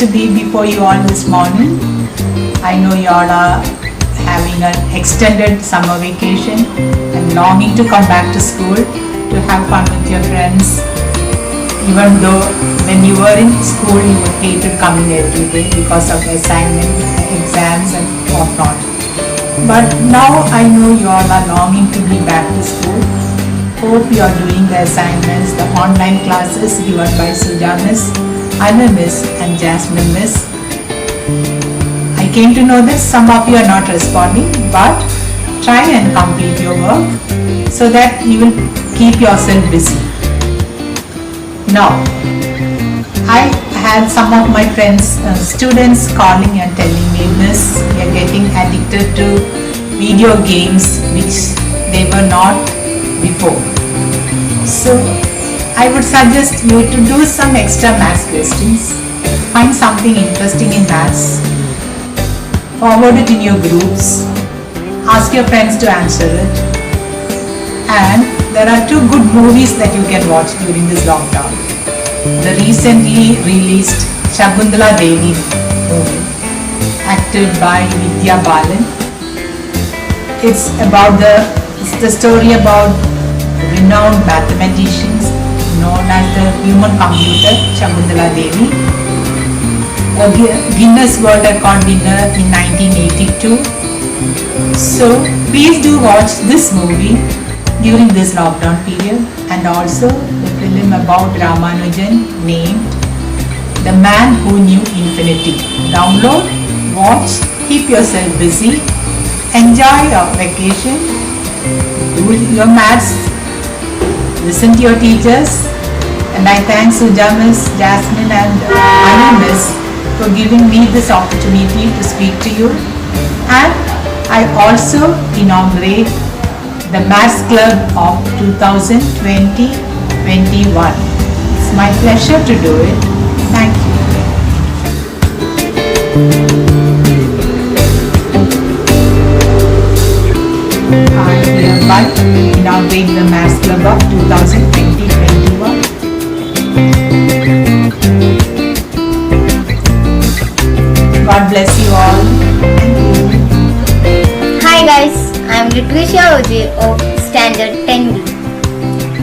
to be before you all this morning. I know you all are having an extended summer vacation and longing to come back to school to have fun with your friends. Even though when you were in school you hated coming every day because of assignment, exams and whatnot. But now I know you all are longing to be back to school. Hope you are doing the assignments, the online classes given by Suja Miss, Anu Miss and Jasmine Miss. I came to know that some of you are not responding, but try and complete your work so that you will keep yourself busy. Now, I had some of my friends, students calling and telling me, Miss, we are getting addicted to video games which they were not before. So, I would suggest you to do some extra maths questions. Find something interesting in maths. Forward it in your groups. Ask your friends to answer it. And there are two good movies that you can watch during this lockdown. The recently released Shakuntala Devi movie, acted by Vidya Balan. It's the story about renowned mathematicians known as the human computer Shakuntala Devi, a Guinness World Record winner in 1982. So please do watch this movie during this lockdown period, and also the film about Ramanujan named The Man Who Knew Infinity. Download, watch, keep yourself busy, enjoy your vacation, do your maths, listen to your teachers, and I thank Suja Miss, Jasmine and Anu Miss for giving me this opportunity to speak to you. And I also inaugurate the Maths Club of 2020-21. It's my pleasure to do it. Thank you. I hereby inaugurate the Maths Club of 2020-21. God bless you all. Thank you. Hi guys, I am Hypatia of Standard 10B.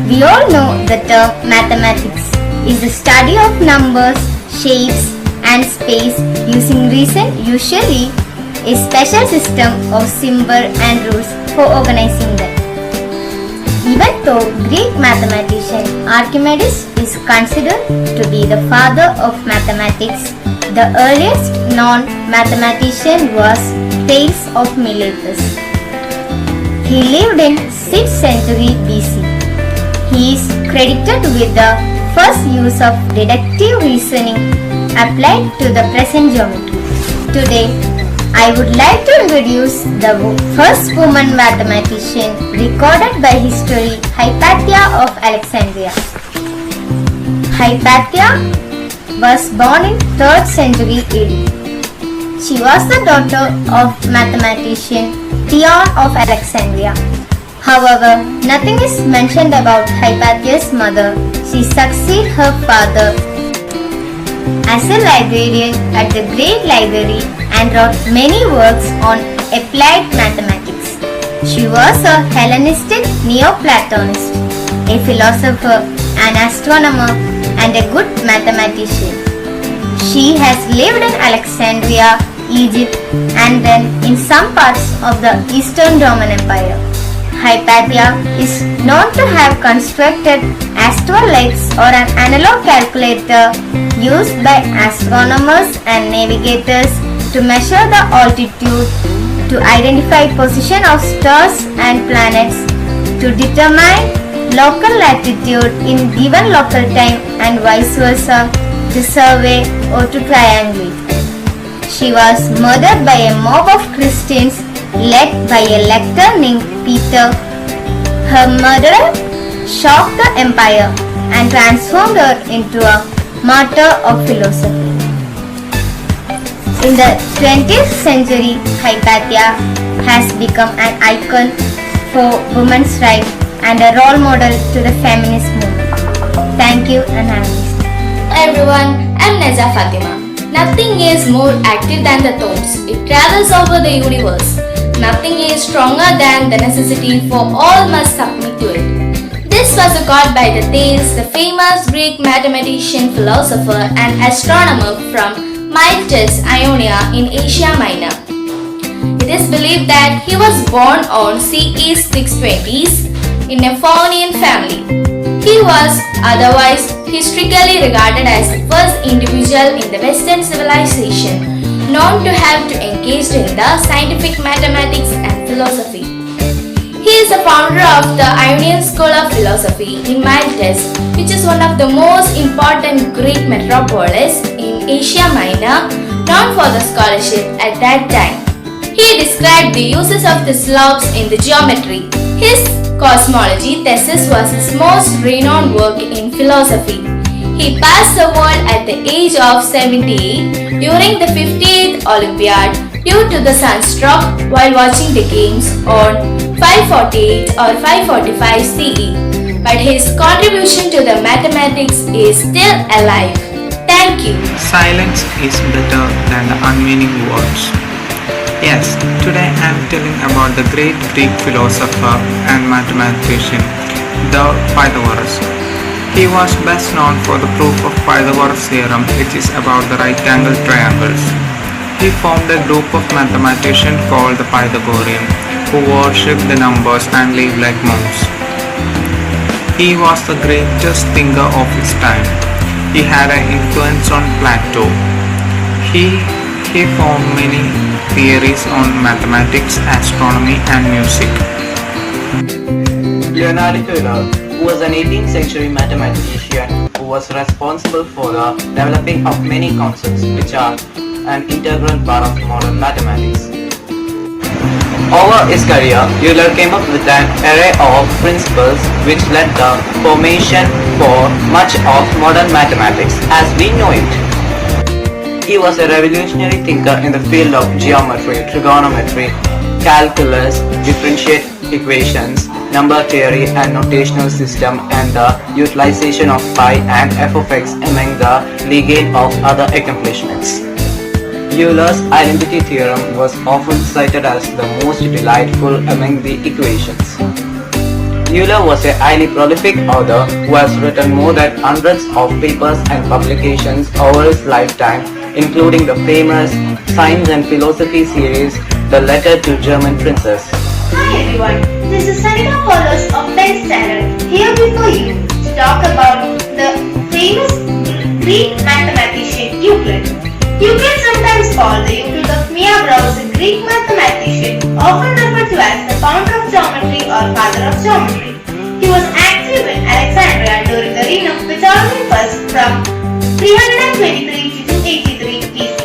We all know the term mathematics is the study of numbers, shapes and space using reason, usually a special system of symbols and rules for organizing them. Even though Greek mathematician Archimedes is considered to be the father of mathematics, the earliest known mathematician was Thales of Miletus. He lived in 6th century BC. He is credited with the first use of deductive reasoning applied to the present geometry. Today, I would like to introduce the first woman mathematician recorded by history, Hypatia of Alexandria. Hypatia was born in 3rd century AD. She was the daughter of mathematician Theon of Alexandria. However, nothing is mentioned about Hypatia's mother. She succeeded her father as a librarian at the Great Library and wrote many works on applied mathematics. She was a Hellenistic Neoplatonist, a philosopher, an astronomer, and a good mathematician. She has lived in Alexandria, Egypt, and then in some parts of the Eastern Roman Empire. Hypatia is known to have constructed astrolabes or an analog calculator used by astronomers and navigators to measure the altitude, to identify position of stars and planets, to determine local latitude in given local time and vice versa, to survey or to triangulate. She was murdered by a mob of Christians led by a lector named Peter. Her murderer shocked the empire and transformed her into a martyr of philosophy. In the 20th century, Hypatia has become an icon for women's rights and a role model to the feminist movement. Thank you and have a nice day. Hi everyone, I'm Fatima. Nothing is more active than the thoughts. It travels over the universe. Nothing is stronger than the necessity for all must submit to it. This was a quote by the Thales, the famous Greek mathematician, philosopher and astronomer from Miletus, Ionia in Asia Minor. It is believed that he was born on CE 620s in a Faunian family. He was otherwise historically regarded as the first individual in the Western civilization known to have to engage in the scientific mathematics and philosophy. He is the founder of the Ionian School of Philosophy in Miletus, which is one of the most important Greek metropolis in Asia Minor, known for the scholarship at that time. He described the uses of the slopes in the geometry. His cosmology thesis was his most renowned work in philosophy. He passed the world at the age of 78 during the 58th Olympiad due to the sunstroke while watching the games on 548 or 545 CE. But his contribution to the mathematics is still alive. Thank you. Silence is better than the unmeaning words. Yes, today I am telling about the great Greek philosopher and mathematician, the Pythagoras. He was best known for the proof of Pythagoras theorem, which is about the right-angled triangles. He formed a group of mathematicians called the Pythagoreans, who worshipped the numbers and lived like monks. He was the greatest thinker of his time. He had an influence on Plato. He formed many theories on mathematics, astronomy and music. Leonardo da Vinci, who was an 18th century mathematician who was responsible for the developing of many concepts which are an integral part of modern mathematics. Over his career, Euclid came up with an array of principles which led the formation for much of modern mathematics as we know it. He was a revolutionary thinker in the field of geometry, trigonometry, calculus, differential equations, number theory and notational system, and the utilization of pi and f of x among the legion of other accomplishments. Euler's identity theorem was often cited as the most delightful among the equations. Euler was a highly prolific author who has written more than hundreds of papers and publications over his lifetime, including the famous Science and Philosophy series, The Letter to German Princess. Hi everyone, this is Fatima followers of 10th standard here before you to talk about the famous Greek mathematician Euclid. Euclid, sometimes called the Euclid of Myra, was a Greek mathematician often referred to as the founder of geometry or father of geometry. He was active in Alexandria during the reign of Ptolemy I from 323 to 283 BC.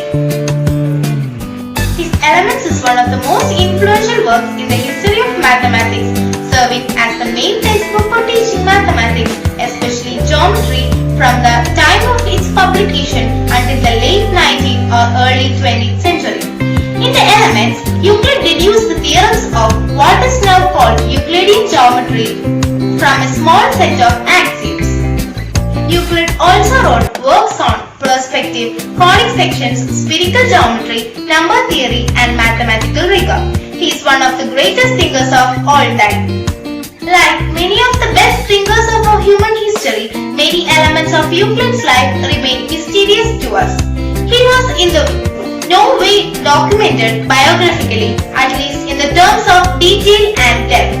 His Elements is one of the most influential works in the history of mathematics, serving as the main textbook for teaching mathematics, especially geometry, from the time of its publication until the late 19th or early 20th century. In the Elements, Euclid deduced the theorems of what is now called Euclidean geometry from a small set of axioms. Euclid also wrote works on perspective, conic sections, spherical geometry, number theory and mathematical rigor. He is one of the greatest thinkers of all time. Like many of the best thinkers of our human history, many elements of Euclid's life remain mysterious to us. He was in no way documented biographically, at least in the terms of detail and depth.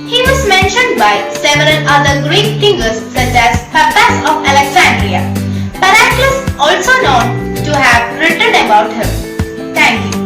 He was mentioned by several other Greek thinkers such as Hypatia of Alexandria. Pericles also known to have written about him. Thank you.